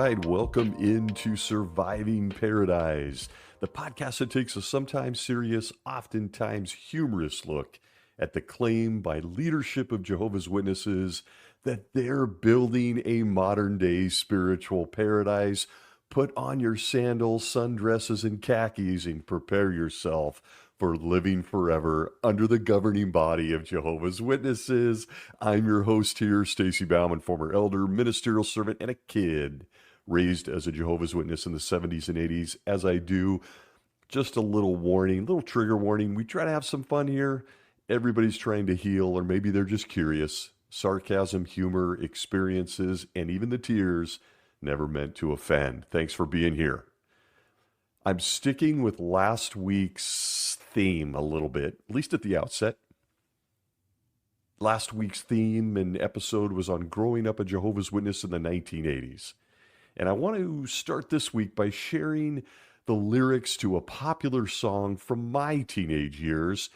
right, welcome into Surviving Paradise, the podcast that takes a sometimes serious, oftentimes humorous look at the claim by leadership of Jehovah's Witnesses that they're building a modern-day spiritual paradise. Put on your sandals, sundresses, and khakis and prepare yourself for living forever under the governing body of Jehovah's Witnesses. I'm your host here, Stacy Bauman, former elder, ministerial servant, and a kid raised as a Jehovah's Witness in the 70s and 80s. As I do, just a little warning, little trigger warning. We try to have some fun here. Everybody's trying to heal, or maybe they're just curious. Sarcasm, humor, experiences, and even the tears never meant to offend. Thanks for being here. I'm sticking with last week's theme a little bit, at least at the outset. Last week's theme and episode was on growing up a Jehovah's Witness in the 1980s. And I want to start this week by sharing the lyrics to a popular song from my teenage years.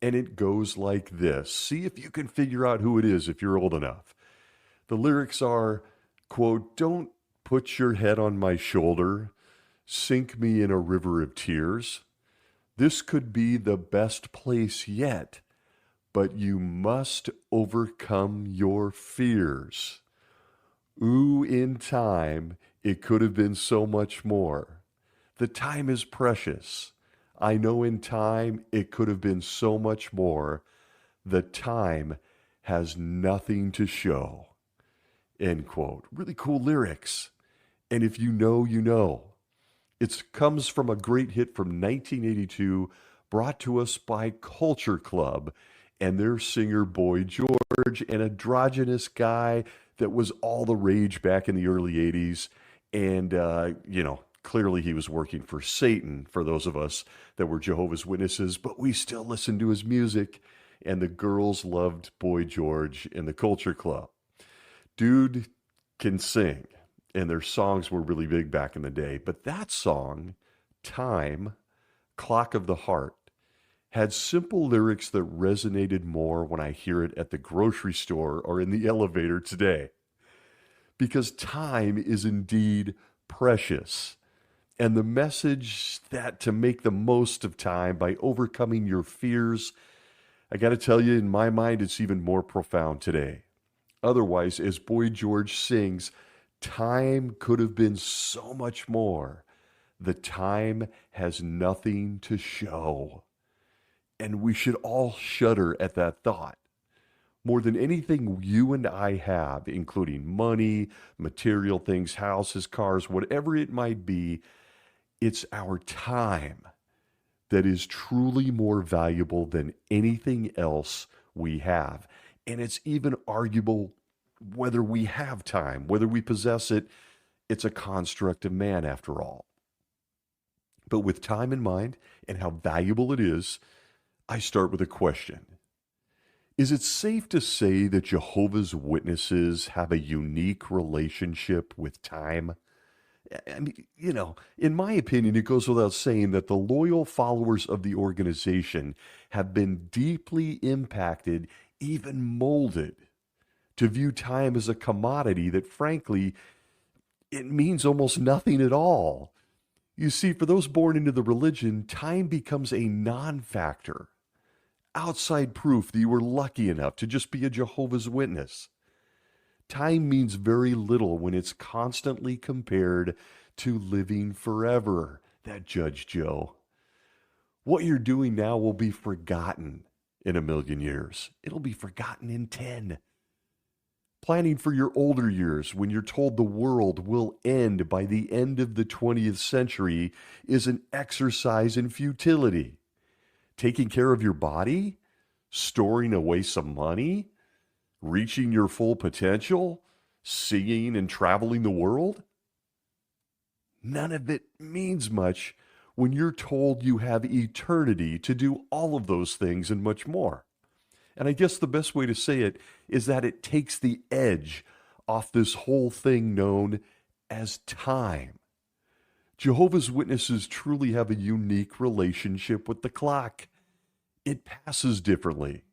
And it goes like this. See if you can figure out who it is if you're old enough. The lyrics are, quote, "Don't put your head on my shoulder, sink me in a river of tears. This could be the best place yet, but you must overcome your fears. Ooh, in time, it could have been so much more. The time is precious. I know in time it could have been so much more. The time has nothing to show." End quote. Really cool lyrics. And if you know, you know. It comes from a great hit from 1982 brought to us by Culture Club and their singer Boy George, an androgynous guy that was all the rage back in the early 80s. And, clearly he was working for Satan for those of us that were Jehovah's Witnesses, but we still listened to his music, and the girls loved Boy George in the Culture Club. Dude can sing, and their songs were really big back in the day. But that song, Time, Clock of the Heart, had simple lyrics that resonated more when I hear it at the grocery store or in the elevator today. Because time is indeed precious. And the message that to make the most of time by overcoming your fears, I got to tell you, in my mind, it's even more profound today. Otherwise, as Boy George sings, time could have been so much more. The time has nothing to show. And we should all shudder at that thought. More than anything you and I have, including money, material things, houses, cars, whatever it might be, it's our time that is truly more valuable than anything else we have. And it's even arguable whether we have time, whether we possess it. It's a construct of man, after all. But with time in mind and how valuable it is, I start with a question. Is it safe to say that Jehovah's Witnesses have a unique relationship with time? I mean, in my opinion, it goes without saying that the loyal followers of the organization have been deeply impacted, even molded, to view time as a commodity that, frankly, it means almost nothing at all. You see, for those born into the religion, time becomes a non-factor, outside proof that you were lucky enough to just be a Jehovah's Witness. Time means very little when it's constantly compared to living forever, that Judge Joe. What you're doing now will be forgotten in 1,000,000 years. It'll be forgotten in 10. Planning for your older years when you're told the world will end by the end of the 20th century is an exercise in futility. Taking care of your body, storing away some money, reaching your full potential, singing and traveling the world? None of it means much when you're told you have eternity to do all of those things and much more. And I guess the best way to say it is that it takes the edge off this whole thing known as time. Jehovah's Witnesses truly have a unique relationship with the clock. It passes differently,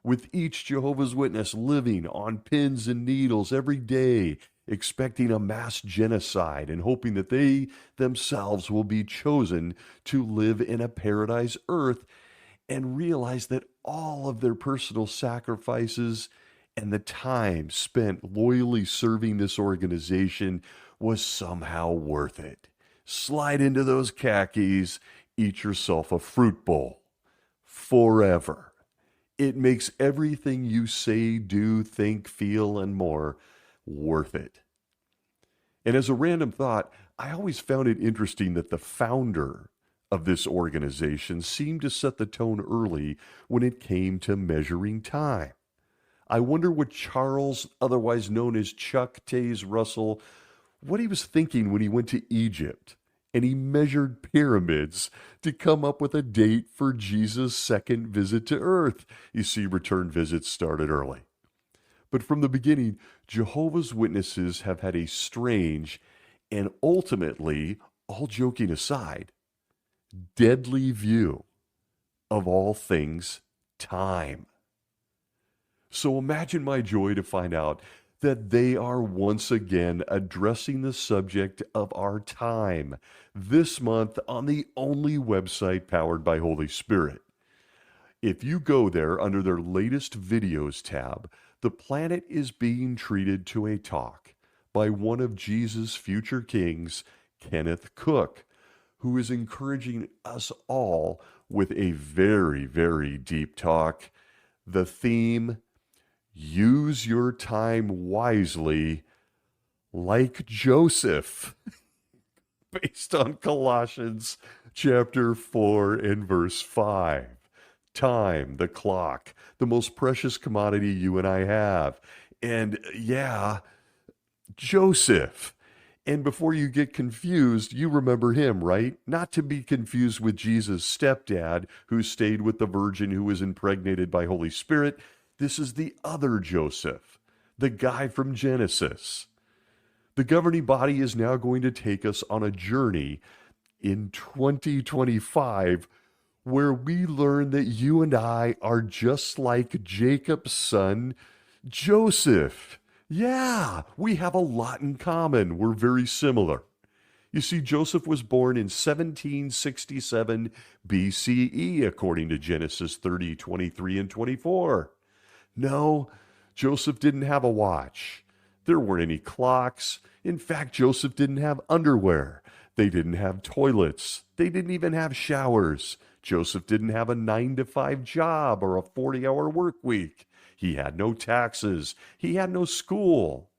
with each Jehovah's Witness living on pins and needles every day expecting a mass genocide and hoping that they themselves will be chosen to live in a paradise earth, and realize that all of their personal sacrifices and the time spent loyally serving this organization was somehow worth it. Slide into those khakis, eat yourself a fruit bowl. Forever. It makes everything you say, do, think, feel, and more worth it. And as a random thought, I always found it interesting that the founder of this organization seemed to set the tone early when it came to measuring time. I wonder what Charles, otherwise known as Chuck Taze Russell, what he was thinking when he went to Egypt and he measured pyramids to come up with a date for Jesus' second visit to earth. You see, return visits started early. But from the beginning, Jehovah's Witnesses have had a strange and ultimately, all joking aside, deadly view of all things time. So imagine my joy to find out that they are once again addressing the subject of our time this month on the only website powered by Holy Spirit. If you go there under their latest videos tab, the planet is being treated to a talk by one of Jesus' future kings, Kenneth Cook, who is encouraging us all with a very, very deep talk. The theme, use your time wisely like Joseph, based on Colossians chapter 4 and verse 5. Time, the clock, the most precious commodity you and I have. And yeah, Joseph. And before you get confused, you remember him, right? Not to be confused with Jesus' stepdad who stayed with the virgin who was impregnated by Holy Spirit. This is the other Joseph, the guy from Genesis. The governing body is now going to take us on a journey in 2025 where we learn that you and I are just like Jacob's son, Joseph. Yeah, we have a lot in common. We're very similar. You see, Joseph was born in 1767 BCE, according to Genesis 30, 23, and 24. No, Joseph didn't have a watch. There weren't any clocks. In fact, Joseph didn't have underwear. They didn't have toilets. They didn't even have showers. Joseph didn't have a 9-to-5 job or a 40-hour work week. He had no taxes. He had no school.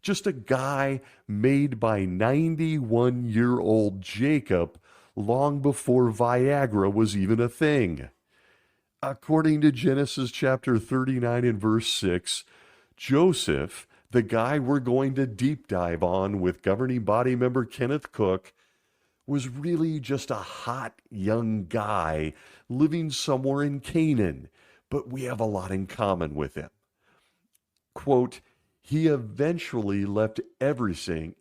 Just a guy made by 91-year-old Jacob long before Viagra was even a thing. According to Genesis chapter 39 and verse 6, Joseph, the guy we're going to deep dive on with governing body member Kenneth Cook, was really just a hot young guy living somewhere in Canaan, but we have a lot in common with him. Quote, he eventually left everything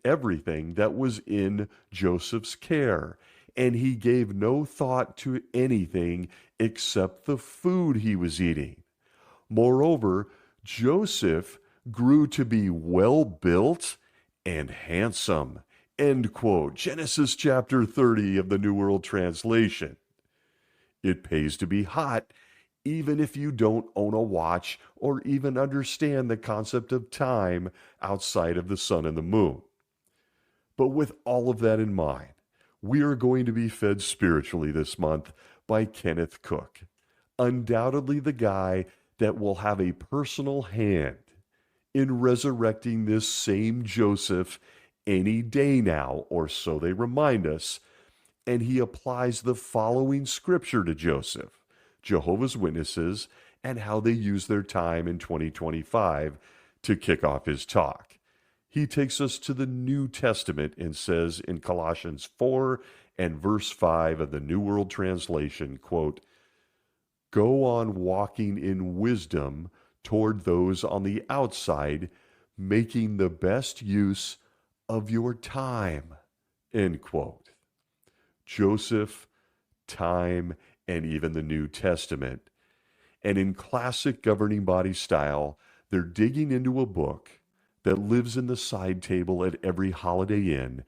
that was in Joseph's care, and he gave no thought to anything except the food he was eating. Moreover, Joseph grew to be well-built and handsome. End quote. Genesis chapter 30 of the New World Translation. It pays to be hot, even if you don't own a watch or even understand the concept of time outside of the sun and the moon. But with all of that in mind, we are going to be fed spiritually this month by Kenneth Cook, undoubtedly the guy that will have a personal hand in resurrecting this same Joseph any day now, or so they remind us. And he applies the following scripture to Joseph, Jehovah's Witnesses, and how they use their time in 2025 to kick off his talk. He takes us to the New Testament and says in Colossians 4 and verse 5 of the New World Translation, quote, go on walking in wisdom toward those on the outside, making the best use of your time, end quote. Joseph, time, and even the New Testament. And in classic governing body style, they're digging into a book that lives in the side table at every Holiday Inn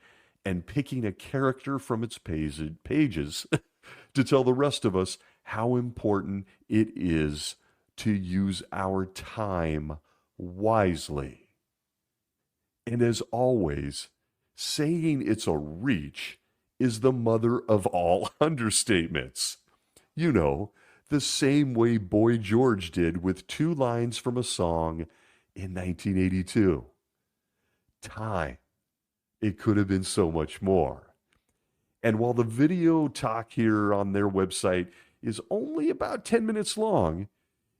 and picking a character from its pages to tell the rest of us how important it is to use our time wisely. And as always, saying it's a reach is the mother of all understatements. You know, the same way Boy George did with 2 lines from a song in 1982. Time. It could have been so much more. And while the video talk here on their website is only about 10 minutes long,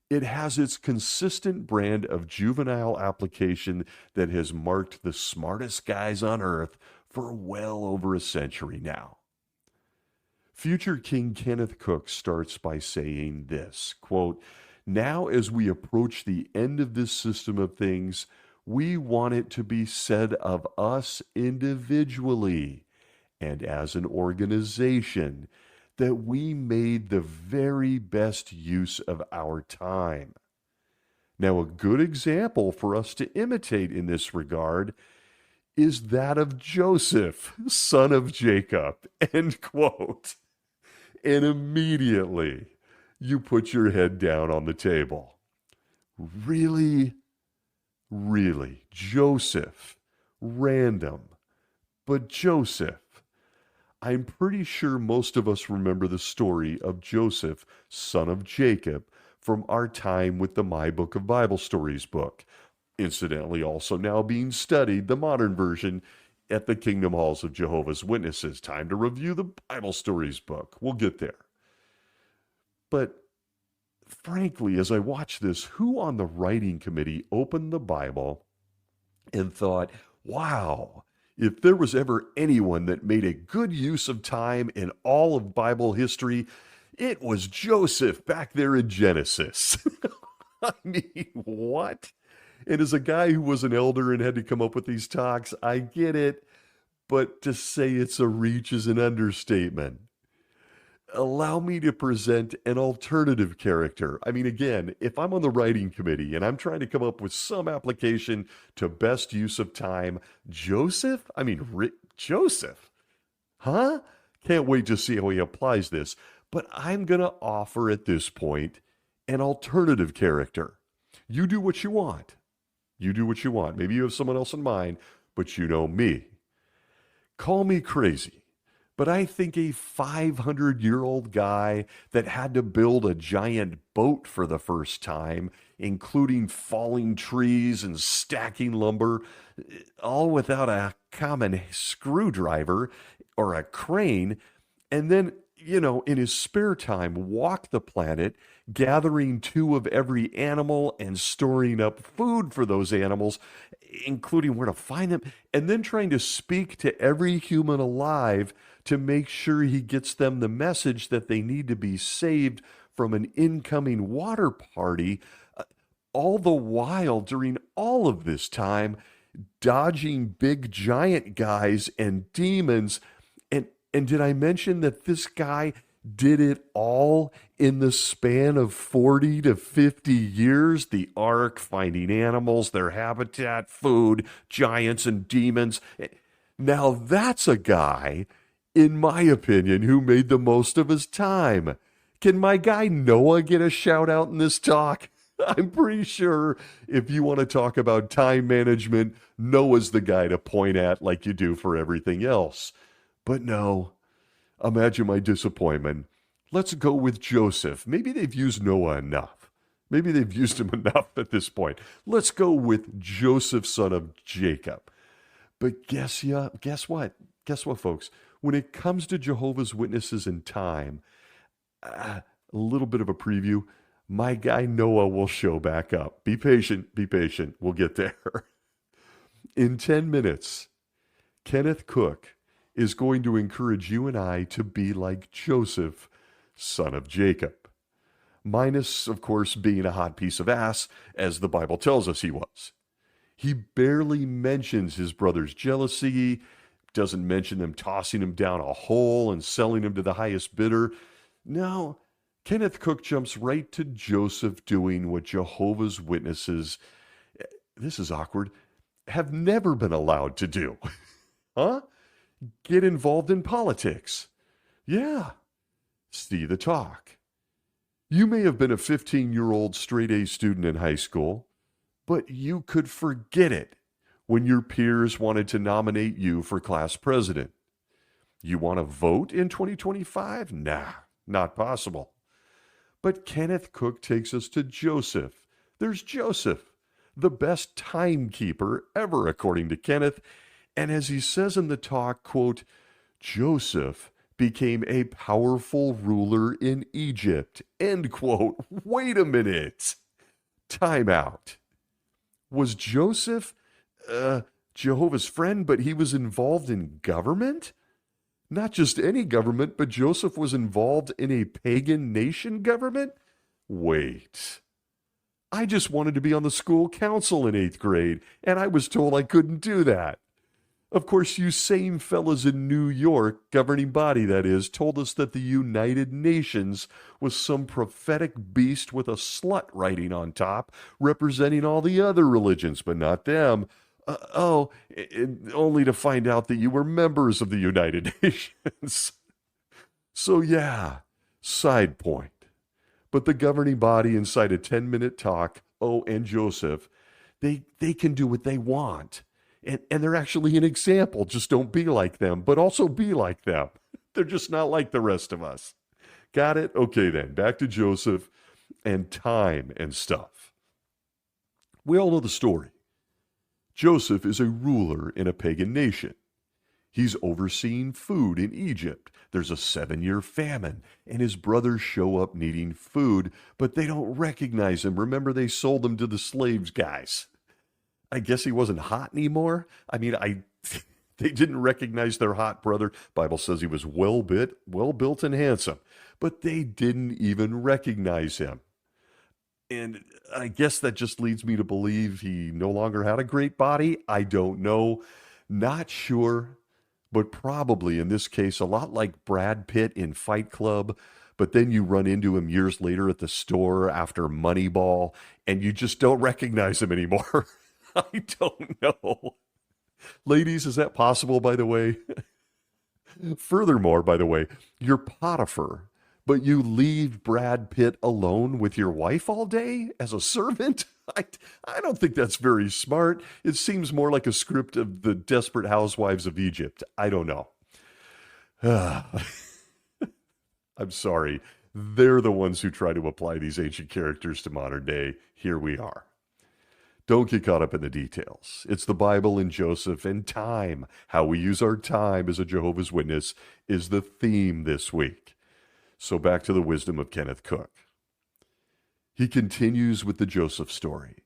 it has its consistent brand of juvenile application that has marked the smartest guys on earth for well over a century now. Future King Kenneth Cook starts by saying this, quote, "Now as we approach the end of this system of things, we want it to be said of us individually and as an organization that we made the very best use of our time." Now, a good example for us to imitate in this regard is that of Joseph, son of Jacob, end quote. And immediately you put your head down on the table. Really? Really? Joseph? Random. But Joseph. I'm pretty sure most of us remember the story of Joseph, son of Jacob, from our time with the My Book of Bible Stories book. Incidentally, also now being studied, the modern version, at the Kingdom Halls of Jehovah's Witnesses. Time to review the Bible Stories book. We'll get there. But frankly, as I watch this, who on the writing committee opened the Bible and thought, wow, if there was ever anyone that made a good use of time in all of Bible history, it was Joseph back there in Genesis. I mean, what? And as a guy who was an elder and had to come up with these talks, I get it, but to say it's a reach is an understatement. Allow me to present an alternative character. I mean, again, if I'm on the writing committee and I'm trying to come up with some application to best use of time, Joseph? I mean, Joseph? Huh? Can't wait to see how he applies this. But I'm going to offer at this point an alternative character. You do what you want. You do what you want. Maybe you have someone else in mind, but you know me. Call me crazy, but I think a 500-year-old guy that had to build a giant boat for the first time, including falling trees and stacking lumber, all without a common screwdriver or a crane, and then, in his spare time, walk the planet, gathering 2 of every animal and storing up food for those animals, including where to find them, and then trying to speak to every human alive to make sure he gets them the message that they need to be saved from an incoming water party, all the while during all of this time, dodging big giant guys and demons. And did I mention that this guy did it all in the span of 40 to 50 years? The ark, finding animals, their habitat, food, giants and demons. Now that's a guy, in my opinion, who made the most of his time. Can my guy Noah get a shout out in this talk? I'm pretty sure if you want to talk about time management, Noah's the guy to point at like you do for everything else. But no, imagine my disappointment. Let's go with Joseph. Maybe they've used Noah enough. Maybe they've used him enough at this point. Let's go with Joseph, son of Jacob. But guess what? Guess what, folks? When it comes to Jehovah's Witnesses in time, a little bit of a preview, my guy Noah will show back up. Be patient. We'll get there. In 10 minutes, Kenneth Cook is going to encourage you and I to be like Joseph, son of Jacob. Minus, of course, being a hot piece of ass, as the Bible tells us he was. He barely mentions his brother's jealousy, doesn't mention them tossing him down a hole and selling him to the highest bidder. No, Kenneth Cook jumps right to Joseph doing what Jehovah's Witnesses, this is awkward, have never been allowed to do. Huh? Get involved in politics. Yeah. See the talk. You may have been a 15-year-old straight A student in high school, but you could forget it when your peers wanted to nominate you for class president. You want to vote in 2025? Nah, not possible. But Kenneth Cook takes us to Joseph. There's Joseph, the best timekeeper ever, according to Kenneth. And as he says in the talk, quote, Joseph became a powerful ruler in Egypt, end quote. Wait a minute. Time out. Was Joseph Jehovah's friend, but he was involved in government? Not just any government, but Joseph was involved in a pagan nation government? Wait. I just wanted to be on the school council in 8th grade, and I was told I couldn't do that. Of course, you same fellas in New York, governing body that is, told us that the United Nations was some prophetic beast with a slut writing on top, representing all the other religions, but not them. Only to find out that you were members of the United Nations. So yeah, side point. But the governing body inside a 10-minute talk, and Joseph, they can do what they want. And they're actually an example. Just don't be like them, but also be like them. They're just not like the rest of us. Got it? Okay then, back to Joseph and time and stuff. We all know the story. Joseph is a ruler in a pagan nation. He's overseeing food in Egypt. There's a 7-year famine, and his brothers show up needing food, but they don't recognize him. Remember, they sold him to the slaves guys. I guess he wasn't hot anymore. I mean, they didn't recognize their hot brother. Bible says he was well built and handsome, but they didn't even recognize him. And I guess that just leads me to believe he no longer had a great body. I don't know. Not sure, but probably in this case, a lot like Brad Pitt in Fight Club. But then you run into him years later at the store after Moneyball, and you just don't recognize him anymore. I don't know. Ladies, is that possible, by the way? Furthermore, by the way, you're Potiphar, but you leave Brad Pitt alone with your wife all day as a servant? I don't think that's very smart. It seems more like a script of the Desperate Housewives of Egypt. I don't know. I'm sorry. They're the ones who try to apply these ancient characters to modern day. Here we are. Don't get caught up in the details. It's the Bible and Joseph and time. How we use our time as a Jehovah's Witness is the theme this week. So back to the wisdom of Kenneth Cook. He continues with the Joseph story.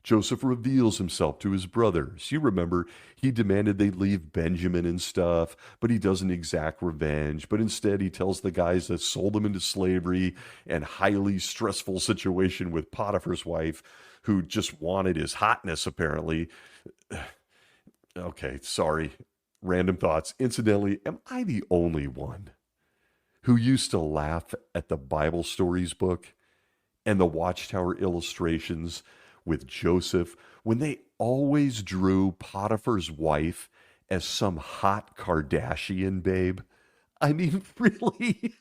Joseph reveals himself to his brothers. You remember, he demanded they leave Benjamin and stuff, but he doesn't exact revenge. But instead, he tells the guys that sold him into slavery and highly stressful situation with Potiphar's wife, who just wanted his hotness, apparently. Okay, sorry. Random thoughts. Incidentally, am I the only one who used to laugh at the Bible Stories book and the Watchtower illustrations with Joseph when they always drew Potiphar's wife as some hot Kardashian babe? I mean, really?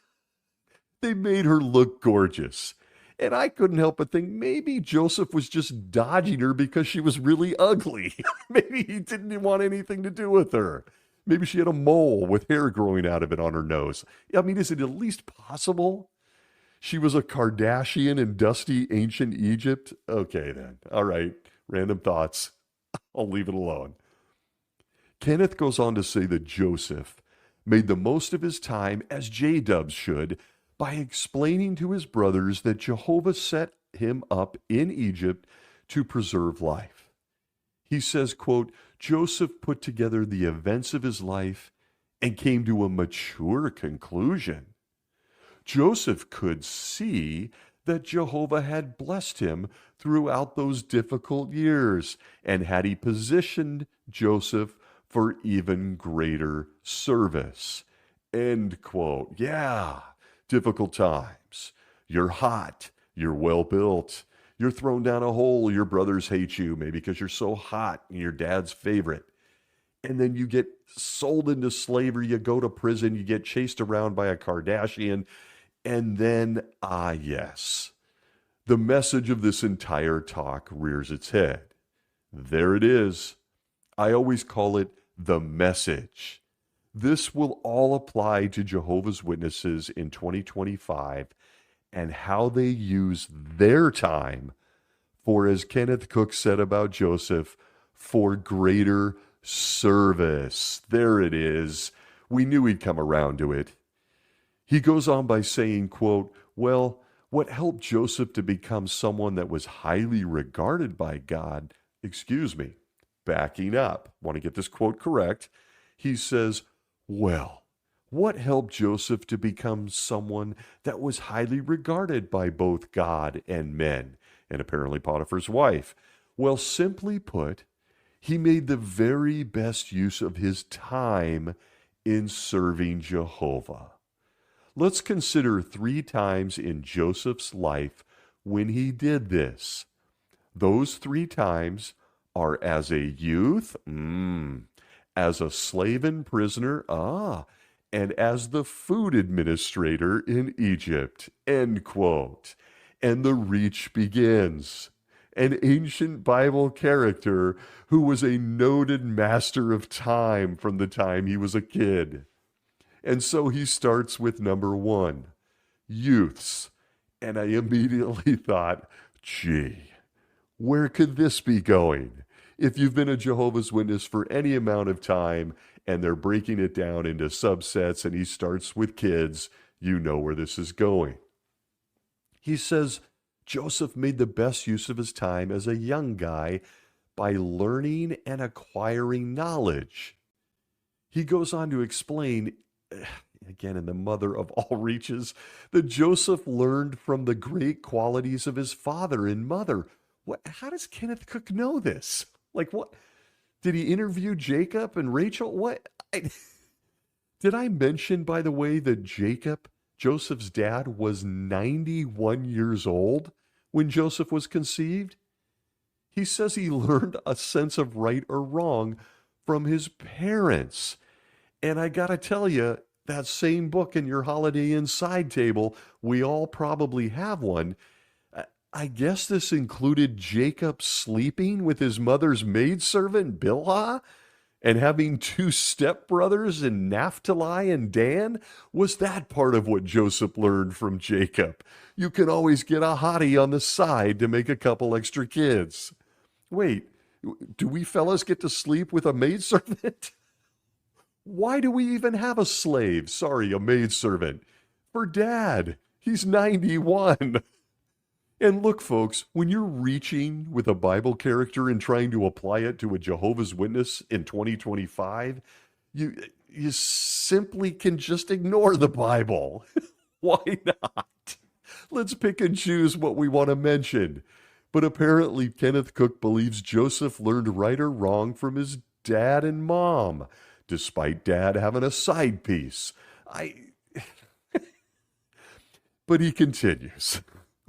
They made her look gorgeous. And I couldn't help but think maybe Joseph was just dodging her because she was really ugly. Maybe he didn't want anything to do with her. Maybe she had a mole with hair growing out of it on her nose. I mean, is it at least possible she was a Kardashian in dusty ancient Egypt? Okay, then. All right. Random thoughts. I'll leave it alone. Kenneth goes on to say that Joseph made the most of his time, as J-Dubs should, by explaining to his brothers that Jehovah set him up in Egypt to preserve life. He says, quote, Joseph put together the events of his life and came to a mature conclusion. Joseph could see that Jehovah had blessed him throughout those difficult years, and had he positioned Joseph for even greater service. End quote. Yeah. Difficult times. You're hot. You're well built. You're thrown down a hole. Your brothers hate you, maybe because you're so hot and your dad's favorite. And then you get sold into slavery. You go to prison. You get chased around by a Kardashian. And then, yes, the message of this entire talk rears its head. There it is. I always call it the message. This will all apply to Jehovah's Witnesses in 2025 and how they use their time for, as Kenneth Cook said about Joseph, for greater service. There it is. We knew he'd come around to it. He goes on by saying, quote, well, what helped Joseph to become someone that was highly regarded by God, backing up, want to get this quote correct. He says, well, what helped Joseph to become someone that was highly regarded by both God and men, and apparently Potiphar's wife? Well, simply put, he made the very best use of his time in serving Jehovah. Let's consider 3 times in Joseph's life when he did this. Those 3 times are as a youth, as a slave and prisoner, and as the food administrator in Egypt, end quote. And the reach begins. An ancient Bible character who was a noted master of time from the time he was a kid. And so he starts with number 1, youths. And I immediately thought, gee, where could this be going? If you've been a Jehovah's Witness for any amount of time and they're breaking it down into subsets and he starts with kids, you know where this is going. He says Joseph made the best use of his time as a young guy by learning and acquiring knowledge. He goes on to explain, again in the mother of all reaches, that Joseph learned from the great qualities of his father and mother. How does Kenneth Cook know this? Like, what? Did he interview Jacob and Rachel? What? Did I mention, by the way, that Jacob, Joseph's dad, was 91 years old when Joseph was conceived? He says he learned a sense of right or wrong from his parents. And I got to tell you, that same book in your Holiday Inn side table, we all probably have one. I guess this included Jacob sleeping with his mother's maidservant, Bilhah, and having 2 stepbrothers in Naphtali and Dan. Was that part of what Joseph learned from Jacob? You can always get a hottie on the side to make a couple extra kids. Wait, do we fellas get to sleep with a maidservant? Why do we even have a slave? Sorry, a maidservant. For Dad. He's 91. And look, folks, when you're reaching with a Bible character and trying to apply it to a Jehovah's Witness in 2025, you simply can just ignore the Bible. Why not? Let's pick and choose what we want to mention. But apparently, Kenneth Cook believes Joseph learned right or wrong from his dad and mom, despite Dad having a side piece. But he continues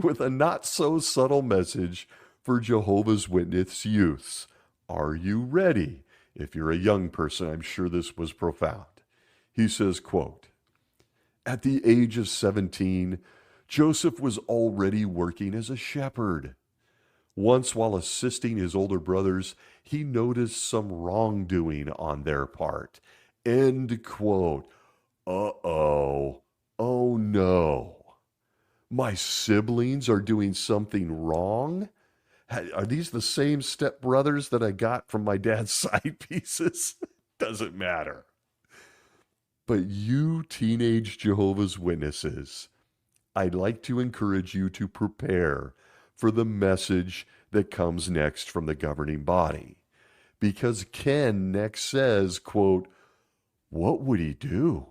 with a not-so-subtle message for Jehovah's Witness youths. Are you ready? If you're a young person, I'm sure this was profound. He says, quote, at the age of 17, Joseph was already working as a shepherd. Once, while assisting his older brothers, he noticed some wrongdoing on their part. End quote. Uh-oh. Oh, no. My siblings are doing something wrong? Are these the same stepbrothers that I got from my dad's side pieces? Doesn't matter. But you teenage Jehovah's Witnesses, I'd like to encourage you to prepare for the message that comes next from the governing body. Because Ken next says, quote, what would he do?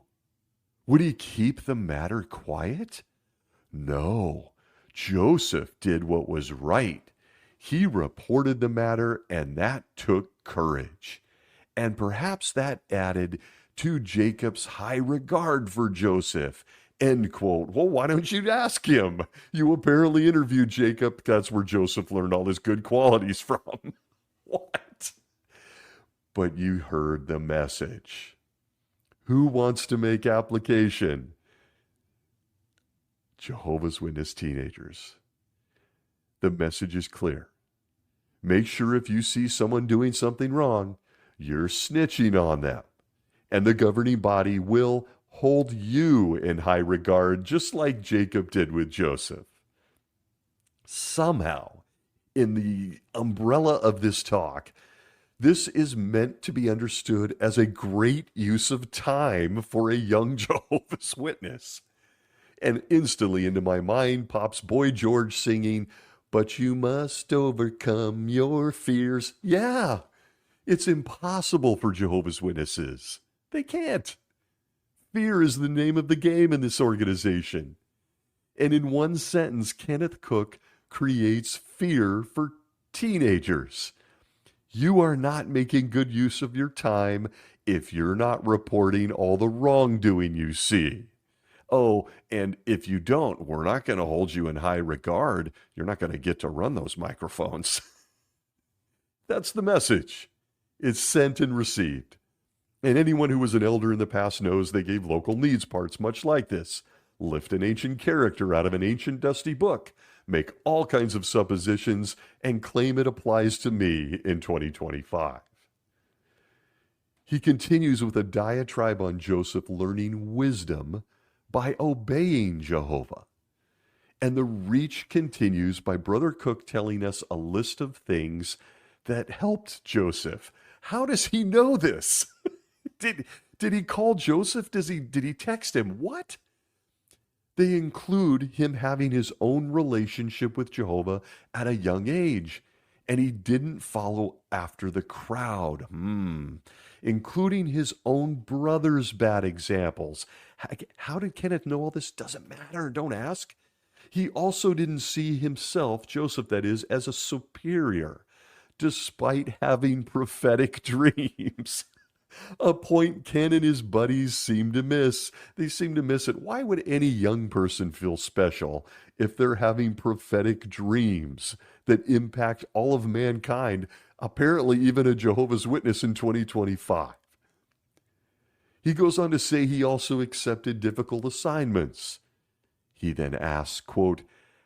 Would he keep the matter quiet? No, Joseph did what was right. He reported the matter, and that took courage. And perhaps that added to Jacob's high regard for Joseph End quote. Well, why don't you ask him? You apparently interviewed Jacob. That's where Joseph learned all his good qualities from. What? But you heard the message. Who wants to make application? Jehovah's Witness teenagers. The message is clear. Make sure if you see someone doing something wrong, you're snitching on them. And the governing body will hold you in high regard, just like Jacob did with Joseph. Somehow, in the umbrella of this talk, this is meant to be understood as a great use of time for a young Jehovah's Witness. And instantly into my mind pops Boy George singing, "But you must overcome your fears." Yeah, it's impossible for Jehovah's Witnesses. They can't. Fear is the name of the game in this organization. And in one sentence, Kenneth Cook creates fear for teenagers. You are not making good use of your time if you're not reporting all the wrongdoing you see. Oh, and if you don't, we're not going to hold you in high regard. You're not going to get to run those microphones. That's the message. It's sent and received. And anyone who was an elder in the past knows they gave local needs parts much like this. Lift an ancient character out of an ancient dusty book, make all kinds of suppositions, and claim it applies to me in 2025. He continues with a diatribe on Joseph learning wisdom by obeying Jehovah. And the reach continues by Brother Cook telling us a list of things that helped Joseph. How does he know this? Did he call Joseph? Did he text him? What? They include him having his own relationship with Jehovah at a young age, and he didn't follow after the crowd, including his own brother's bad examples. How did Kenneth know all this? Doesn't matter. Don't ask. He also didn't see himself, Joseph that is, as a superior, despite having prophetic dreams. A point Ken and his buddies seem to miss. They seem to miss it. Why would any young person feel special if they're having prophetic dreams that impact all of mankind, apparently even a Jehovah's Witness in 2025? He goes on to say he also accepted difficult assignments. He then asks, quote,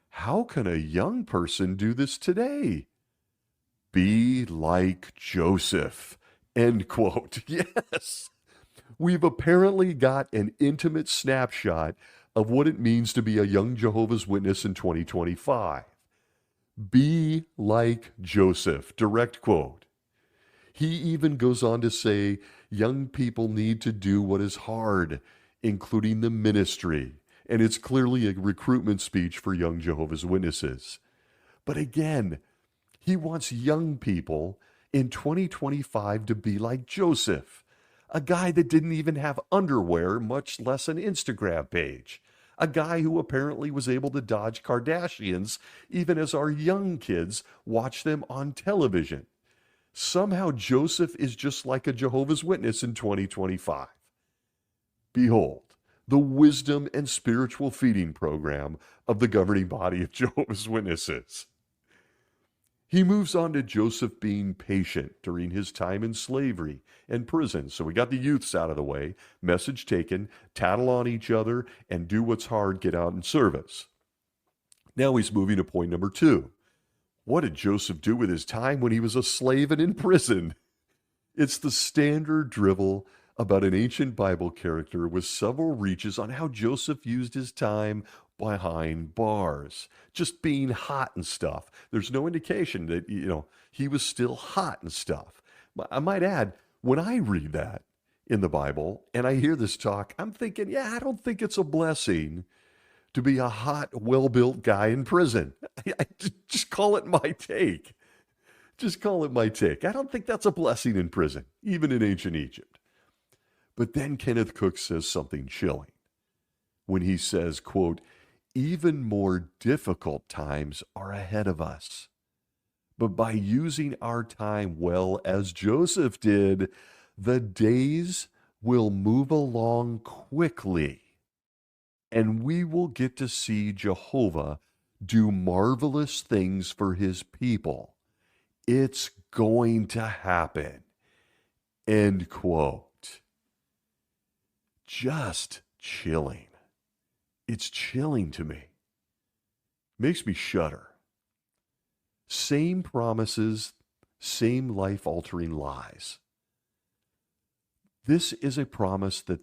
"How can a young person do this today?" Be like Joseph. End quote. Yes. We've apparently got an intimate snapshot of what it means to be a young Jehovah's Witness in 2025. Be like Joseph. Direct quote. He even goes on to say young people need to do what is hard, including the ministry. And it's clearly a recruitment speech for young Jehovah's Witnesses. But again, he wants young people in 2025 to be like Joseph, a guy that didn't even have underwear, much less an Instagram page, a guy who apparently was able to dodge Kardashians even as our young kids watch them on television. Somehow Joseph is just like a Jehovah's Witness in 2025. Behold, the wisdom and spiritual feeding program of the governing body of Jehovah's Witnesses. He moves on to Joseph being patient during his time in slavery and prison. So we got the youths out of the way, message taken, tattle on each other, and do what's hard, get out in service. Now he's moving to point number 2. What did Joseph do with his time when he was a slave and in prison? It's the standard drivel about an ancient Bible character with several reaches on how Joseph used his time behind bars, just being hot and stuff. There's no indication that, he was still hot and stuff. I might add, when I read that in the Bible and I hear this talk, I'm thinking, I don't think it's a blessing to be a hot, well-built guy in prison. Just call it my take. Just call it my take. I don't think that's a blessing in prison, even in ancient Egypt. But then Kenneth Cook says something chilling when he says, quote, "Even more difficult times are ahead of us. But by using our time well, as Joseph did, the days will move along quickly." and we will get to see Jehovah do marvelous things for his people. It's going to happen. End quote. Just chilling. It's chilling to me. Makes me shudder. Same promises, same life-altering lies. This is a promise that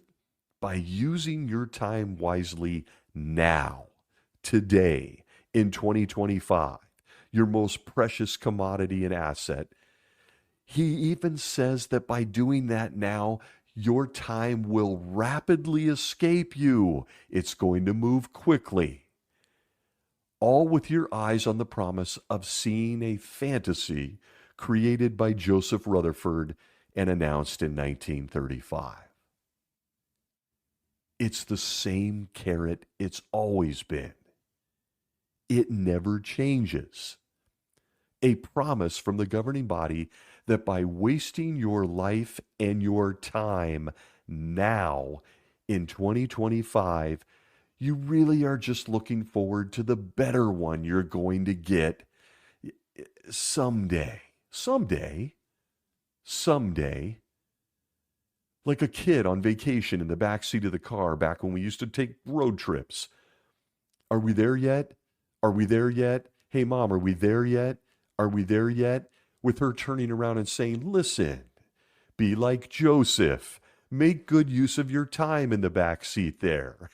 by using your time wisely now, today, in 2025, your most precious commodity and asset, he even says that by doing that now, your time will rapidly escape you. It's going to move quickly. All with your eyes on the promise of seeing a fantasy created by Joseph Rutherford and announced in 1935. It's the same carrot it's always been. It never changes. A promise from the governing body that by wasting your life and your time now in 2025, you really are just looking forward to the better one you're going to get someday. Someday. Someday. Like a kid on vacation in the back seat of the car back when we used to take road trips. Are we there yet? Are we there yet? Hey, Mom, are we there yet? Are we there yet? With her turning around and saying, listen, be like Joseph. Make good use of your time in the back seat there.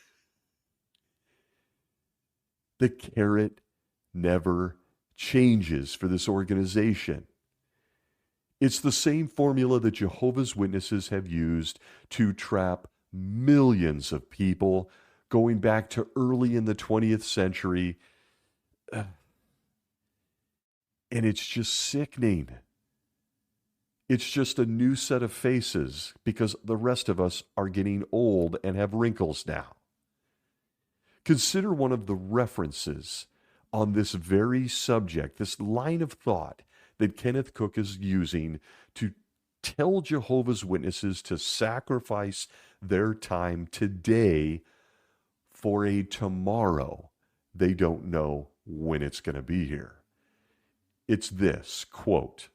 The carrot never changes for this organization. It's the same formula that Jehovah's Witnesses have used to trap millions of people going back to early in the 20th century. And it's just sickening. It's just a new set of faces because the rest of us are getting old and have wrinkles now. Consider one of the references on this very subject, this line of thought that Kenneth Cook is using to tell Jehovah's Witnesses to sacrifice their time today for a tomorrow they don't know when it's going to be here. It's this, quote,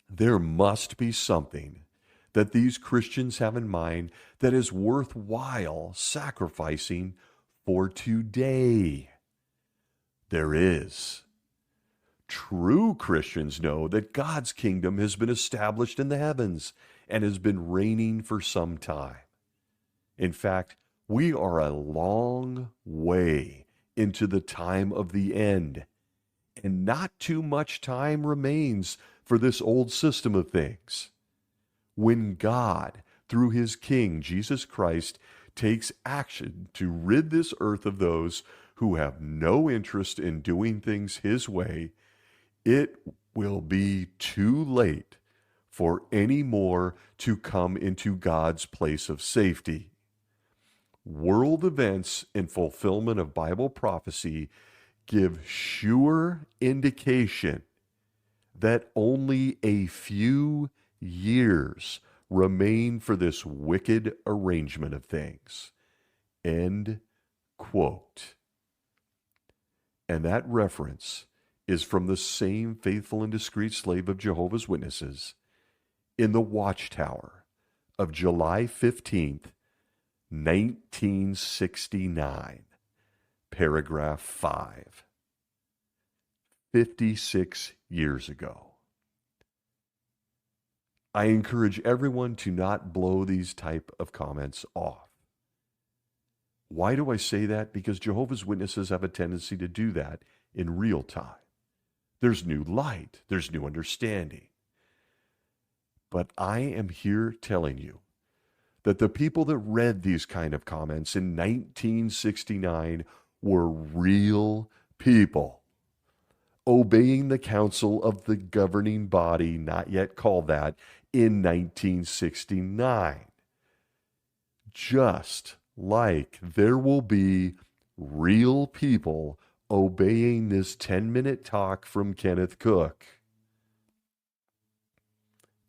there must be something that these Christians have in mind that is worthwhile sacrificing for today. There is. True Christians know that God's kingdom has been established in the heavens and has been reigning for some time. In fact, we are a long way into the time of the end, and not too much time remains for this old system of things. When God, through his King, Jesus Christ, takes action to rid this earth of those who have no interest in doing things his way, it will be too late for any more to come into God's place of safety. World events in fulfillment of Bible prophecy give sure indication that only a few years remain for this wicked arrangement of things. End quote. And that reference is from the same faithful and discreet slave of Jehovah's Witnesses in the Watchtower of July 15th, 1969, paragraph 5. 56 years ago. I encourage everyone to not blow these type of comments off. Why do I say that? Because Jehovah's Witnesses have a tendency to do that in real time. There's new light. There's new understanding. But I am here telling you that the people that read these kind of comments in 1969 were real people, obeying the counsel of the governing body, not yet called that, in 1969. Just like there will be real people obeying this 10-minute talk from Kenneth Cook.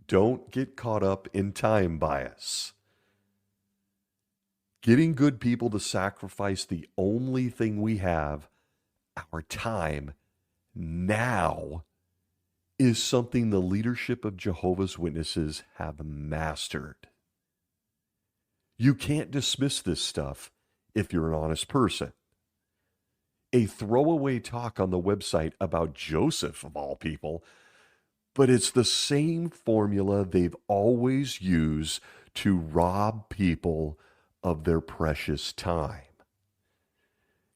Don't get caught up in time bias. Getting good people to sacrifice the only thing we have, our time, now, is something the leadership of Jehovah's Witnesses have mastered. You can't dismiss this stuff if you're an honest person. A throwaway talk on the website about Joseph, of all people, but it's the same formula they've always used to rob people of their precious time.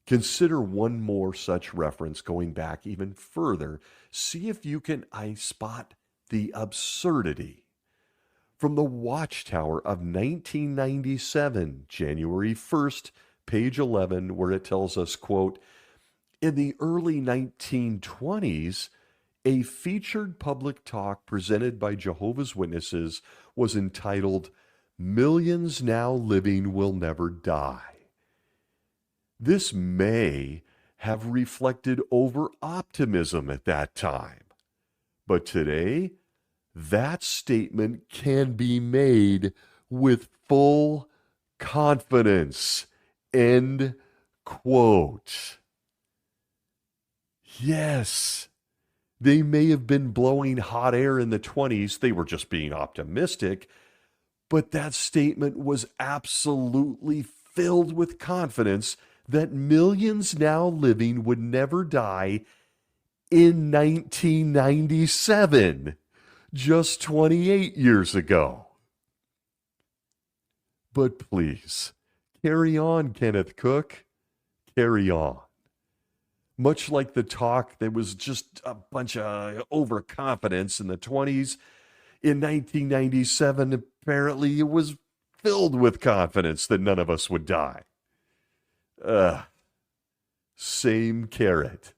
Consider one more such reference going back even further. See if you can spot the absurdity. From the Watchtower of 1997, January 1st, page 11, where it tells us, quote, in the early 1920s, a featured public talk presented by Jehovah's Witnesses was entitled, Millions Now Living Will Never Die. This may have reflected over-optimism at that time, but today, that statement can be made with full confidence. End quote. Yes, they may have been blowing hot air in the 20s. They were just being optimistic, but that statement was absolutely filled with confidence that millions now living would never die in 1997, just 28 years ago. But please, carry on, Kenneth Cook. Carry on. Much like the talk that was just a bunch of overconfidence in the 20s, in 1997, apparently it was filled with confidence that none of us would die. Same carrot.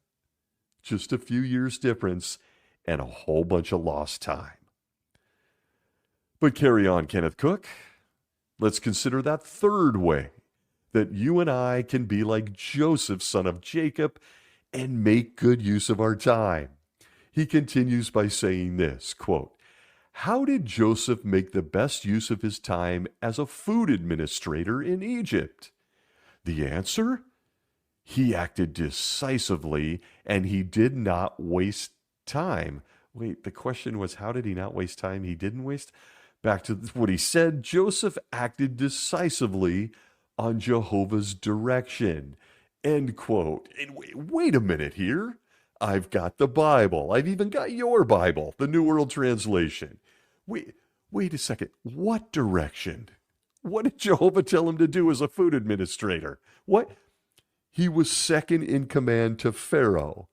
Just a few years difference and a whole bunch of lost time. But carry on, Kenneth Cook. Let's consider that third way that you and I can be like Joseph, son of Jacob, and make good use of our time. He continues by saying this, quote, how did Joseph make the best use of his time as a food administrator in Egypt? The answer? He acted decisively and he did not waste time. Wait, the question was, how did he not waste time? He didn't waste. Back to what he said, Joseph acted decisively on Jehovah's direction. End quote. And wait a minute here. I've got the Bible. I've even got your Bible, the New World Translation. Wait a second. What direction? What did Jehovah tell him to do as a food administrator? What? He was second in command to Pharaoh.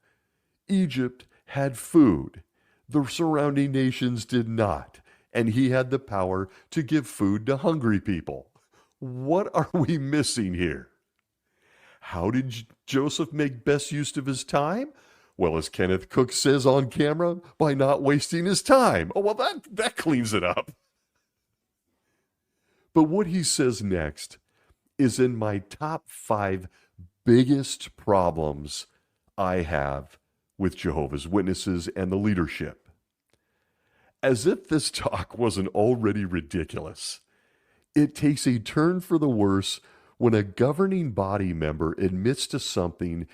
Egypt had food. The surrounding nations did not. And he had the power to give food to hungry people. What are we missing here? How did Joseph make best use of his time? Well, as Kenneth Cook says on camera, by not wasting his time. Oh, well, that cleans it up. But what he says next is in my top 5 biggest problems I have with Jehovah's Witnesses and the leadership. As if this talk wasn't already ridiculous, it takes a turn for the worse when a governing body member admits to something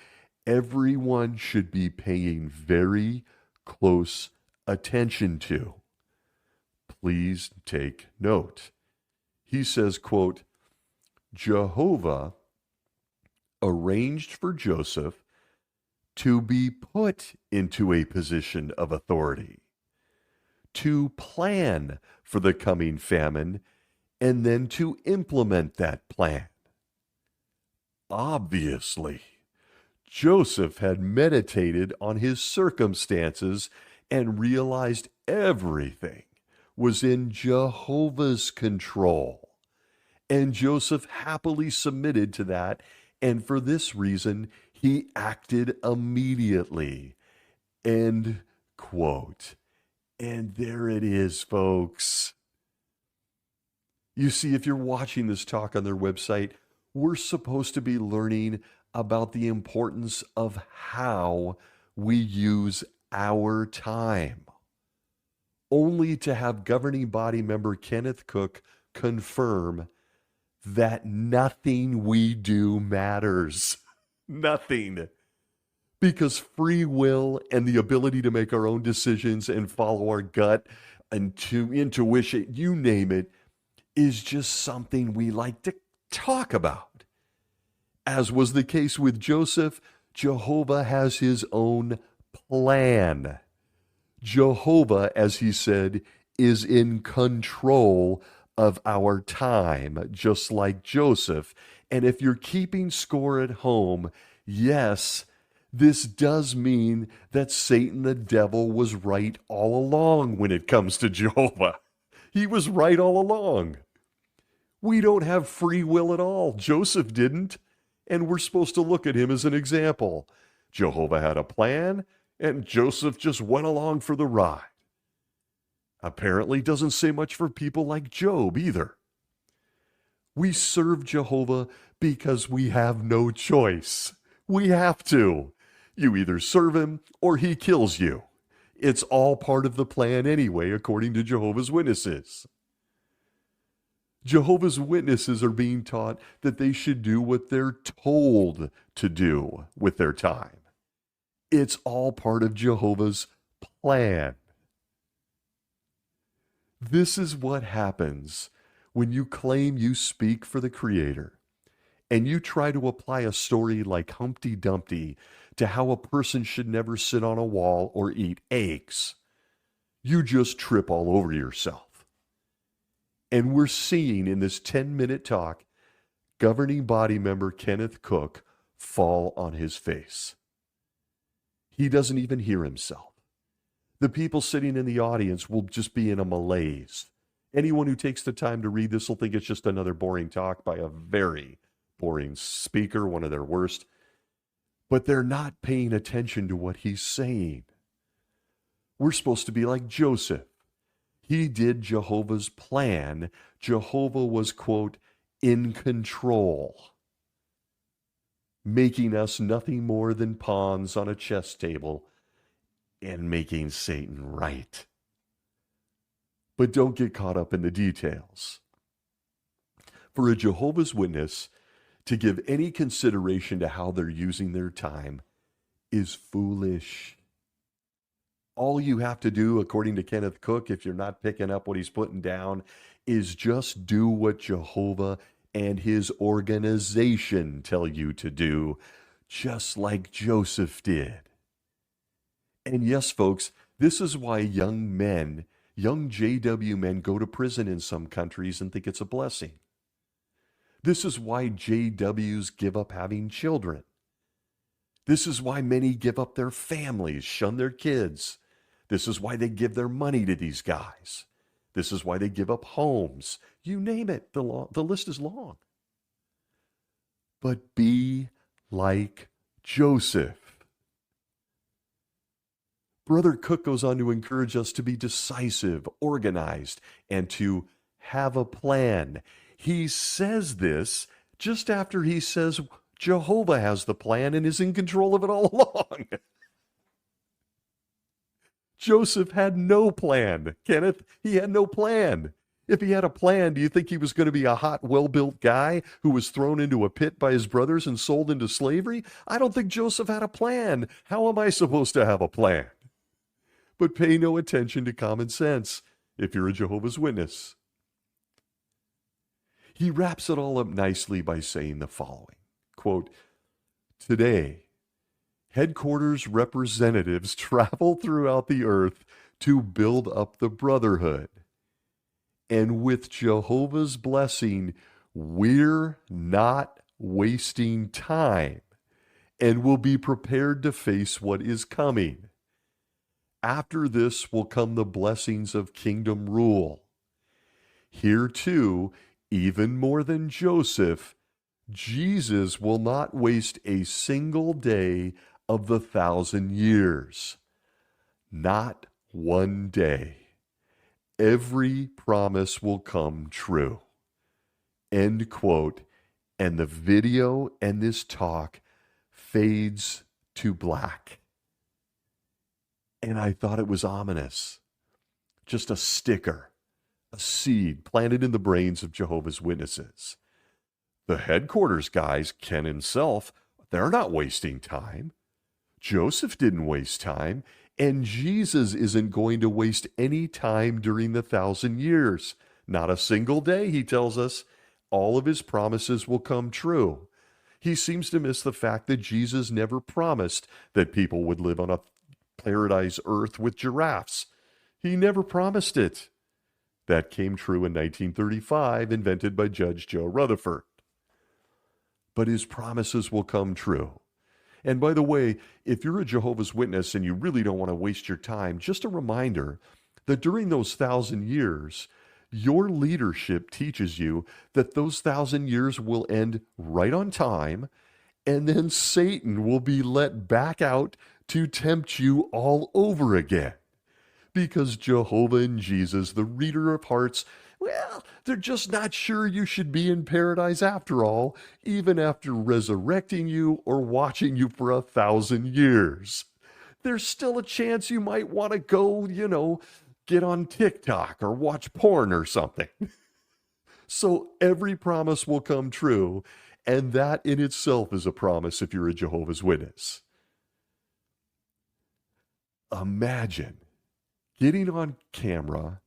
everyone should be paying very close attention to. Please take note. He says, quote, Jehovah arranged for Joseph to be put into a position of authority, to plan for the coming famine, and then to implement that plan. Obviously, Joseph had meditated on his circumstances and realized everything was in Jehovah's control. And Joseph happily submitted to that, and for this reason, he acted immediately. End quote. And there it is, folks. You see, if you're watching this talk on their website, we're supposed to be learning about the importance of how we use our time. Only to have governing body member Kenneth Cook confirm that nothing we do matters. Nothing. Because free will and the ability to make our own decisions and follow our gut and to intuition, you name it, is just something we like to talk about. As was the case with Joseph, Jehovah has his own plan. Jehovah, as he said, is in control of our time, just like Joseph. And if you're keeping score at home, yes, this does mean that Satan the devil was right all along when it comes to Jehovah. He was right all along. We don't have free will at all. Joseph didn't. And we're supposed to look at him as an example. Jehovah had a plan, and Joseph just went along for the ride. Apparently doesn't say much for people like Job either. We serve Jehovah because we have no choice. We have to. You either serve him or he kills you. It's all part of the plan anyway, according to Jehovah's Witnesses. Jehovah's Witnesses are being taught that they should do what they're told to do with their time. It's all part of Jehovah's plan. This is what happens when you claim you speak for the Creator and you try to apply a story like Humpty Dumpty to how a person should never sit on a wall or eat eggs. You just trip all over yourself. And we're seeing in this 10-minute talk, governing body member Kenneth Cook fall on his face. He doesn't even hear himself. The people sitting in the audience will just be in a malaise. Anyone who takes the time to read this will think it's just another boring talk by a very boring speaker, one of their worst. But they're not paying attention to what he's saying. We're supposed to be like Joseph. He did Jehovah's plan. Jehovah was, quote, in control, making us nothing more than pawns on a chess table and making Satan right. But don't get caught up in the details. For a Jehovah's Witness to give any consideration to how they're using their time is foolish. All you have to do, according to Kenneth Cook, if you're not picking up what he's putting down, is just do what Jehovah and his organization tell you to do, just like Joseph did. And yes, folks, this is why young men, young JW men, go to prison in some countries and think it's a blessing. This is why JWs give up having children. This is why many give up their families, shun their kids. This is why they give their money to these guys. This is why they give up homes. You name it, the list is long. But be like Joseph. Brother Cook goes on to encourage us to be decisive, organized, and to have a plan. He says this just after he says Jehovah has the plan and is in control of it all along. Joseph had no plan, Kenneth. He had no plan. If he had a plan, do you think he was going to be a hot, well-built guy who was thrown into a pit by his brothers and sold into slavery? I don't think Joseph had a plan. How am I supposed to have a plan? But pay no attention to common sense if you're a Jehovah's Witness. He wraps it all up nicely by saying the following, quote, "Today, headquarters representatives travel throughout the earth to build up the brotherhood. And with Jehovah's blessing, we're not wasting time and will be prepared to face what is coming. After this will come the blessings of kingdom rule. Here too, even more than Joseph, Jesus will not waste a single day of the 1,000 years. Not one day. Every promise will come true." End quote. And the video and this talk fades to black. And I thought it was ominous. Just a sticker, a seed planted in the brains of Jehovah's Witnesses. The headquarters guys, Ken himself, they're not wasting time. Joseph didn't waste time, and Jesus isn't going to waste any time during the 1,000 years. Not a single day, he tells us. All of his promises will come true. He seems to miss the fact that Jesus never promised that people would live on a paradise earth with giraffes. He never promised it. That came true in 1935, invented by Judge Joe Rutherford. But his promises will come true. And by the way, if you're a Jehovah's Witness and you really don't want to waste your time, just a reminder that during those 1,000 years, your leadership teaches you that those 1,000 years will end right on time, and then Satan will be let back out to tempt you all over again. Because Jehovah and Jesus, the reader of hearts, well, they're just not sure you should be in paradise after all, even after resurrecting you or watching you for 1,000 years. There's still a chance you might want to go, get on TikTok or watch porn or something. So every promise will come true, and that in itself is a promise if you're a Jehovah's Witness. Imagine getting on camera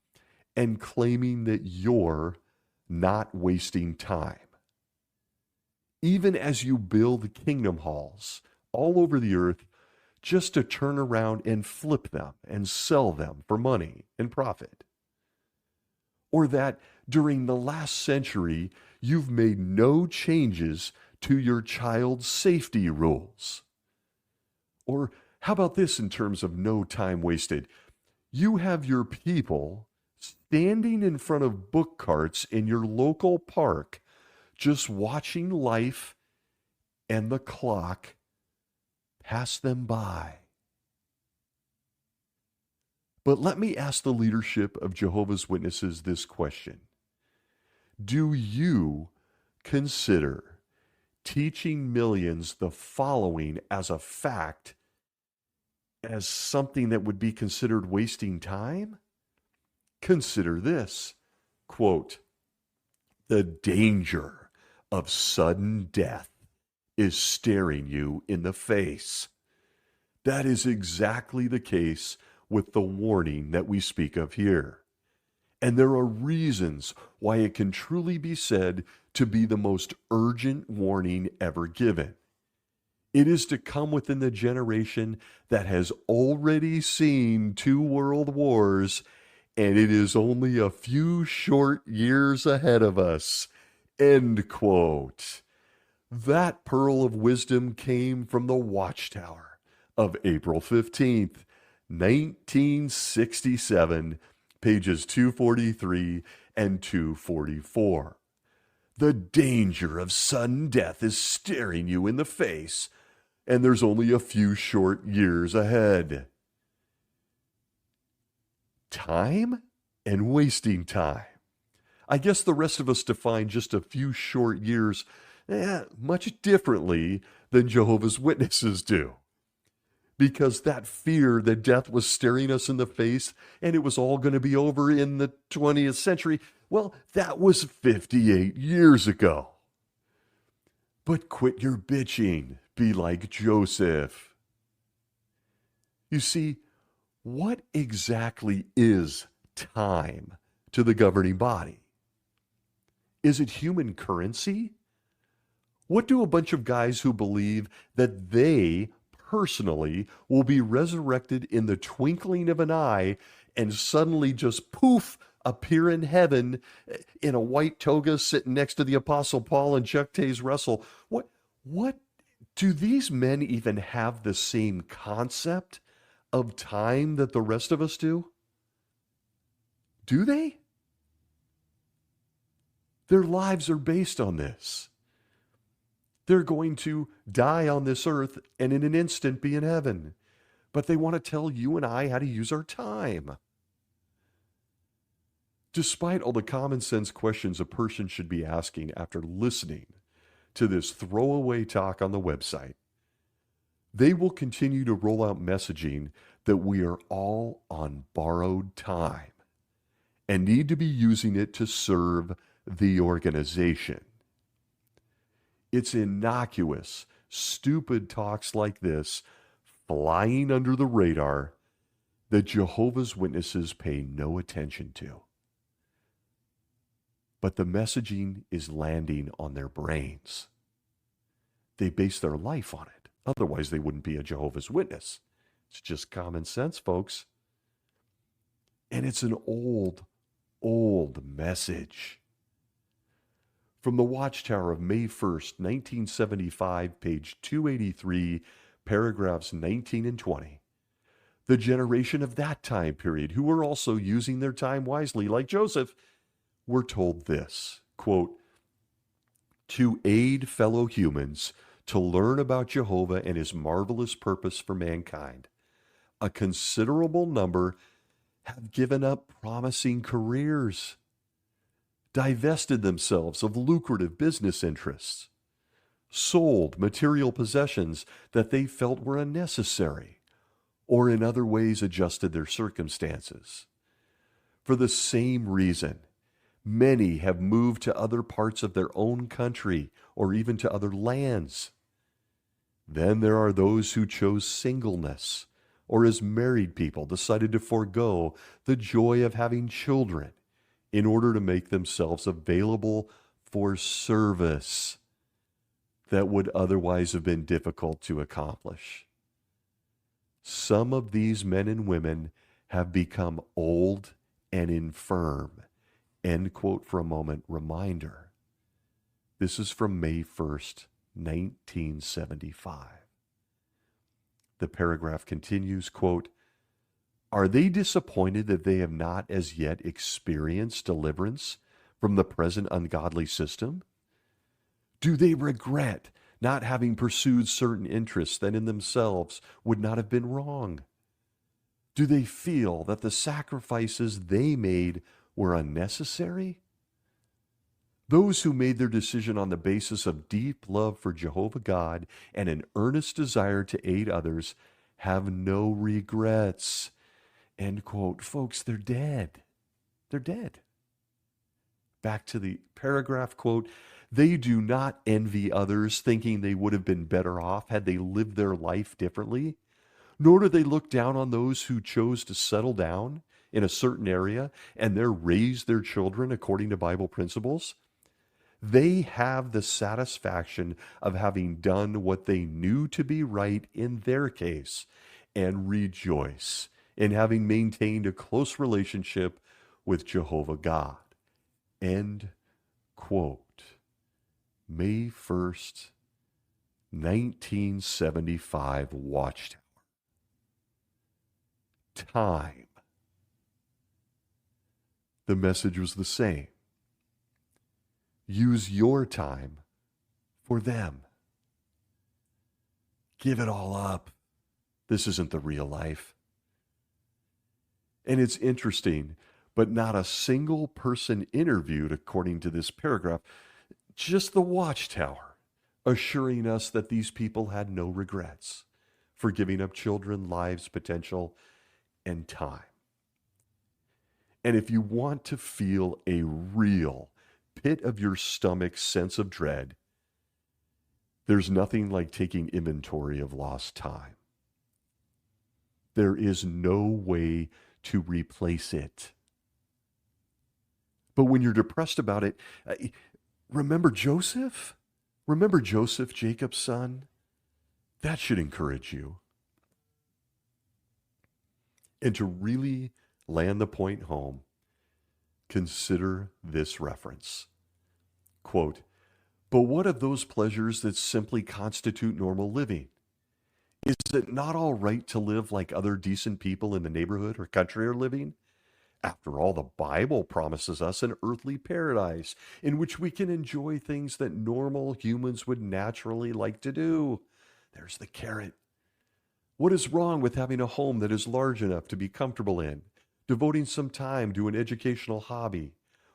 and claiming that you're not wasting time. Even as you build kingdom halls all over the earth, just to turn around and flip them and sell them for money and profit. Or that during the last century, you've made no changes to your child's safety rules. Or how about this in terms of no time wasted? You have your people standing in front of book carts in your local park, just watching life and the clock pass them by. But let me ask the leadership of Jehovah's Witnesses this question. Do you consider teaching millions the following as a fact as something that would be considered wasting time? Consider this, quote, "The danger of sudden death is staring you in the face." That is exactly the case with the warning that we speak of here. And there are reasons why it can truly be said to be the most urgent warning ever given. It is to come within the generation that has already seen 2 world wars, and it is only a few short years ahead of us. End quote. That pearl of wisdom came from the Watchtower of April 15th, 1967, pages 243 and 244. The danger of sudden death is staring you in the face, and there's only a few short years ahead. Time and wasting time. I guess the rest of us define just a few short years much differently than Jehovah's Witnesses do. Because that fear that death was staring us in the face and it was all going to be over in the 20th century, well, that was 58 years ago. But quit your bitching. Be like Joseph. You see, what exactly is time to the governing body? Is it human currency? What do a bunch of guys who believe that they personally will be resurrected in the twinkling of an eye and suddenly just poof appear in heaven in a white toga sitting next to the Apostle Paul and Chuck Taze Russell? What do these men even have the same concept of time that the rest of us do? Do they? Their lives are based on this. They're going to die on this earth and in an instant be in heaven. But they want to tell you and I how to use our time. Despite all the common sense questions a person should be asking after listening to this throwaway talk on the website, they will continue to roll out messaging that we are all on borrowed time and need to be using it to serve the organization. It's innocuous, stupid talks like this, flying under the radar, that Jehovah's Witnesses pay no attention to. But the messaging is landing on their brains. They base their life on it. Otherwise, they wouldn't be a Jehovah's Witness. It's just common sense, folks. And it's an old, old message. From the Watchtower of May 1st, 1975, page 283, paragraphs 19 and 20. The generation of that time period, who were also using their time wisely, like Joseph, were told this, quote, to aid fellow humans to learn about Jehovah and his marvelous purpose for mankind. A considerable number have given up promising careers, divested themselves of lucrative business interests, sold material possessions that they felt were unnecessary, or in other ways adjusted their circumstances. For the same reason, many have moved to other parts of their own country or even to other lands. Then there are those who chose singleness, or as married people decided to forego the joy of having children in order to make themselves available for service that would otherwise have been difficult to accomplish. Some of these men and women have become old and infirm. End quote for a moment. Reminder. This is from May 1st, 1975. The paragraph continues, quote, are they disappointed that they have not as yet experienced deliverance from the present ungodly system? Do they regret not having pursued certain interests that in themselves would not have been wrong? Do they feel that the sacrifices they made were unnecessary? Those who made their decision on the basis of deep love for Jehovah God and an earnest desire to aid others have no regrets. End quote. Folks, they're dead. They're dead. Back to the paragraph, quote, they do not envy others, thinking they would have been better off had they lived their life differently, nor do they look down on those who chose to settle down in a certain area and there raise their children according to Bible principles. They have the satisfaction of having done what they knew to be right in their case and rejoice in having maintained a close relationship with Jehovah God. End quote. May 1st, 1975 Watchtower. Time. The message was the same. Use your time for them. Give it all up. This isn't the real life. And it's interesting, but not a single person interviewed, according to this paragraph, just the Watchtower, assuring us that these people had no regrets for giving up children, lives, potential, and time. And if you want to feel a real pit of your stomach sense of dread, there's nothing like taking inventory of lost time. There is no way to replace it. But when you're depressed about it, remember Joseph? Remember Joseph, Jacob's son? That should encourage you. And to really land the point home, consider this reference. Quote, but what of those pleasures that simply constitute normal living? Is it not all right to live like other decent people in the neighborhood or country are living? After all, the Bible promises us an earthly paradise in which we can enjoy things that normal humans would naturally like to do. There's the carrot. What is wrong with having a home that is large enough to be comfortable in, devoting some time to an educational hobby,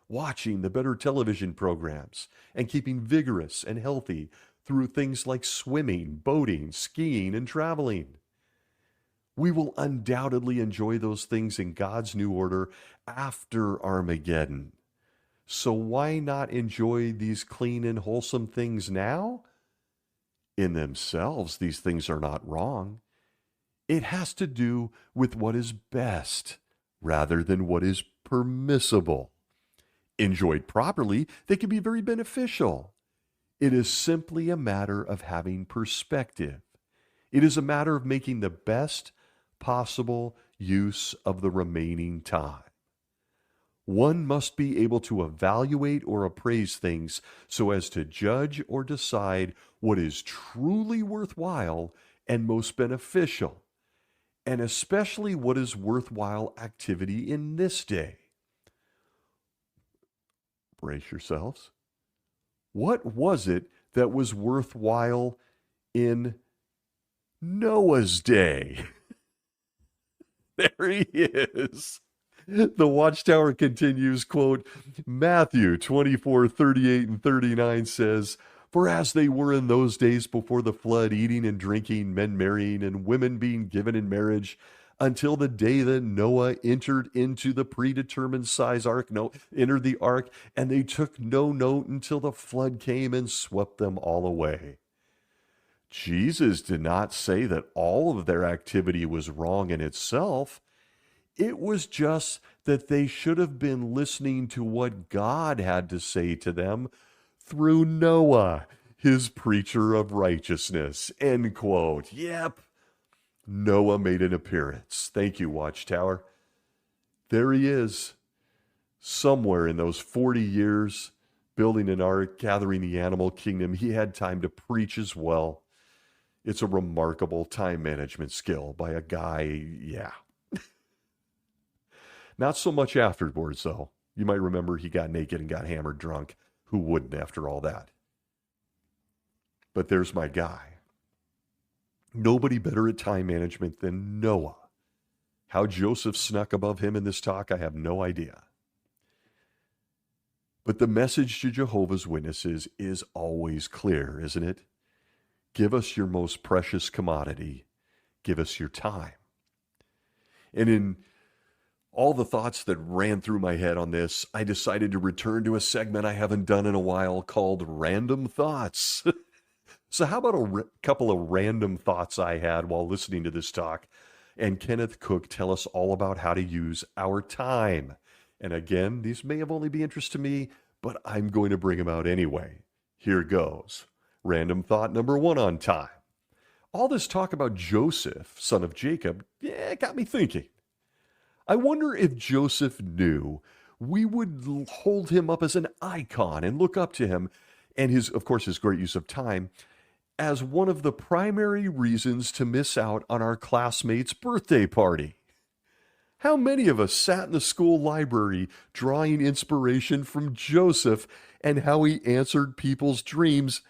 watching the better television programs, and keeping vigorous and healthy through things like swimming, boating, skiing, and traveling? We will undoubtedly enjoy those things in God's new order after Armageddon. So why not enjoy these clean and wholesome things now? In themselves, these things are not wrong. It has to do with what is best rather than what is permissible. Enjoyed properly, they can be very beneficial. It is simply a matter of having perspective. It is a matter of making the best possible use of the remaining time. One must be able to evaluate or appraise things so as to judge or decide what is truly worthwhile and most beneficial, and especially what is worthwhile activity in this day. Brace yourselves. What was it that was worthwhile in Noah's day? There he is. The Watchtower continues, quote, Matthew 24:38 and 39 says, For as they were in those days before the flood, eating and drinking, men marrying, and women being given in marriage, until the day that Noah entered into the predetermined size ark, entered the ark, and they took no note until the flood came and swept them all away. Jesus did not say that all of their activity was wrong in itself. It was just that they should have been listening to what God had to say to them through Noah, his preacher of righteousness. End quote. Yep. Noah made an appearance. Thank you, Watchtower. There he is, somewhere in those 40 years, building an ark, gathering the animal kingdom. He had time to preach as well. It's a remarkable time management skill by a guy, yeah. Not so much afterwards, though. You might remember he got naked and got hammered drunk. Who wouldn't after all that? But there's my guy. Nobody better at time management than Noah. How Joseph snuck above him in this talk, I have no idea. But the message to Jehovah's Witnesses is always clear, isn't it? Give us your most precious commodity. Give us your time. And in all the thoughts that ran through my head on this, I decided to return to a segment I haven't done in a while called Random Thoughts. So how about a couple of random thoughts I had while listening to this talk, and Kenneth Cook tell us all about how to use our time. And again, these may have only be interest to me, but I'm going to bring them out anyway. Here goes. Random thought number one on time. All this talk about Joseph, son of Jacob, got me thinking. I wonder if Joseph knew we would hold him up as an icon and look up to him, and his great use of time, as one of the primary reasons to miss out on our classmate's birthday party. How many of us sat in the school library drawing inspiration from Joseph and how he answered people's dreams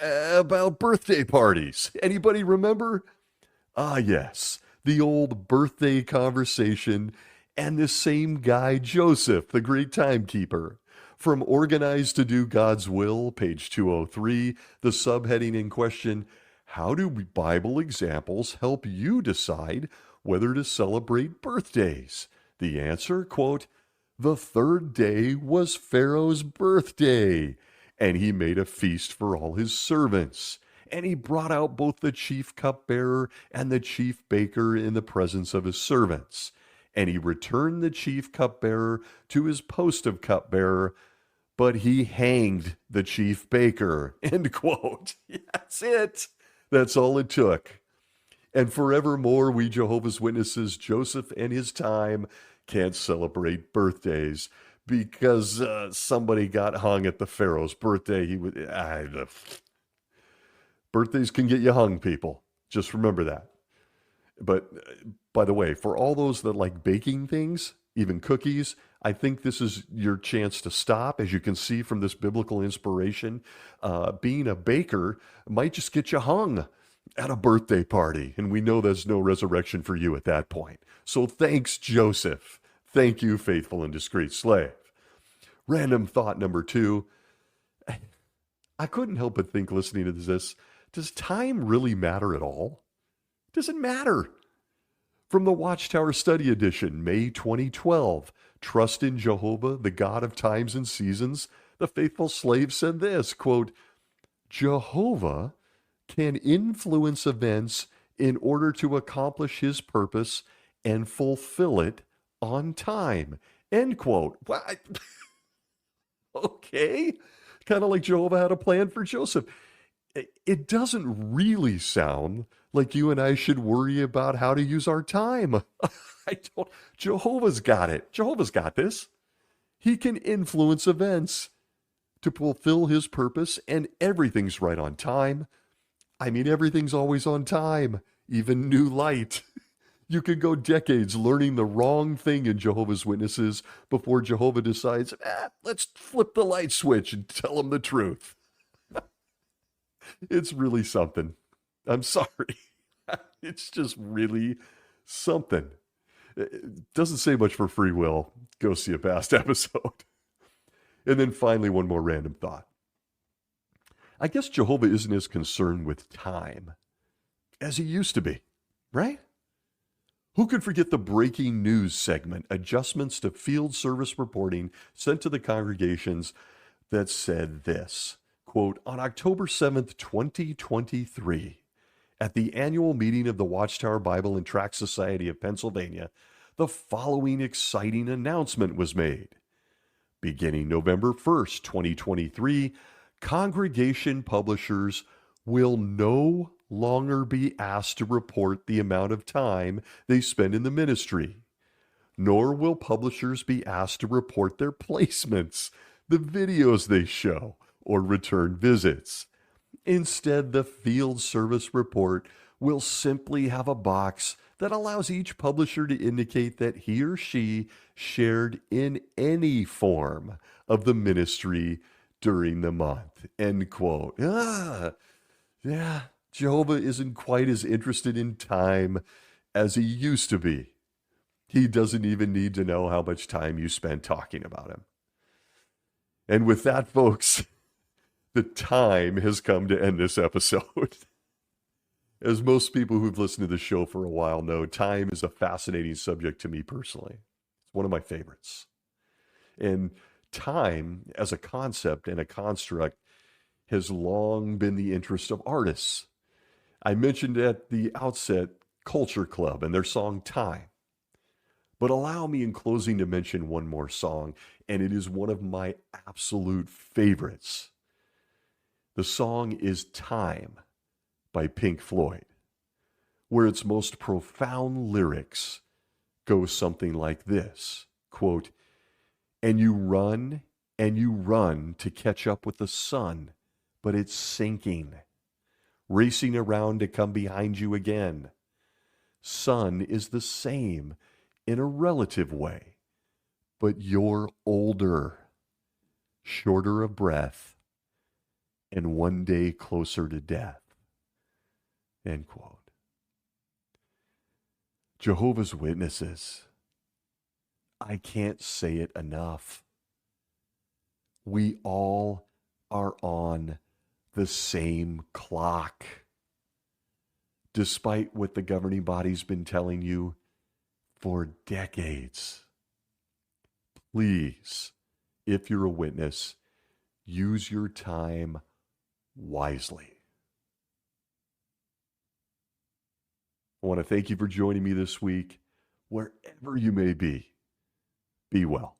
about birthday parties? Anybody remember? Ah, yes, the old birthday conversation and this same guy, Joseph, the great timekeeper. From Organized to Do God's Will, page 203, the subheading in question, How do Bible examples help you decide whether to celebrate birthdays? The answer, quote, The third day was Pharaoh's birthday, and he made a feast for all his servants. And he brought out both the chief cupbearer and the chief baker in the presence of his servants. And he returned the chief cupbearer to his post of cupbearer, but he hanged the chief baker. End quote. That's it. That's all it took. And forevermore, we Jehovah's Witnesses, Joseph and his time, can't celebrate birthdays because somebody got hung at the Pharaoh's birthday. Birthdays can get you hung, people. Just remember that. But by the way, for all those that like baking things, even cookies, I think this is your chance to stop. As you can see from this biblical inspiration, being a baker might just get you hung at a birthday party. And we know there's no resurrection for you at that point. So thanks, Joseph. Thank you, faithful and discreet slave. Random thought number two. I couldn't help but think listening to this, does time really matter at all? Does it matter? From the Watchtower Study Edition, May 2012, Trust in Jehovah, the God of times and seasons, the faithful slave said this, quote, Jehovah can influence events in order to accomplish his purpose and fulfill it on time. End quote. What? Okay. Kind of like Jehovah had a plan for Joseph. It doesn't really sound like you and I should worry about how to use our time. I don't. Jehovah's got it. Jehovah's got this. He can influence events to fulfill his purpose, and everything's right on time. I mean, everything's always on time, even new light. You could go decades learning the wrong thing in Jehovah's Witnesses before Jehovah decides, let's flip the light switch and tell them the truth. It's really something. I'm sorry. It's just really something. It doesn't say much for free will. Go see a past episode. And then finally, one more random thought. I guess Jehovah isn't as concerned with time as he used to be, right? Who could forget the breaking news segment, adjustments to field service reporting sent to the congregations that said this, quote, on October 7th, 2023, at the annual meeting of the Watchtower Bible and Tract Society of Pennsylvania, the following exciting announcement was made. Beginning November 1st, 2023, congregation publishers will no longer be asked to report the amount of time they spend in the ministry, nor will publishers be asked to report their placements, the videos they show, or return visits. Instead, the field service report will simply have a box that allows each publisher to indicate that he or she shared in any form of the ministry during the month. End quote. Yeah, Jehovah isn't quite as interested in time as he used to be. He doesn't even need to know how much time you spent talking about him. And with that, folks, the time has come to end this episode. As most people who've listened to the show for a while know, time is a fascinating subject to me personally. It's one of my favorites. And time as a concept and a construct has long been the interest of artists. I mentioned at the outset Culture Club and their song Time. But allow me in closing to mention one more song, and it is one of my absolute favorites. The song is Time by Pink Floyd, where its most profound lyrics go something like this, quote, and you run to catch up with the sun, but it's sinking, racing around to come behind you again. Sun is the same in a relative way, but you're older, shorter of breath, and one day closer to death. End quote. Jehovah's Witnesses, I can't say it enough. We all are on the same clock. Despite what the governing body's been telling you for decades. Please, if you're a witness, use your time wisely. I want to thank you for joining me this week. Wherever you may be well.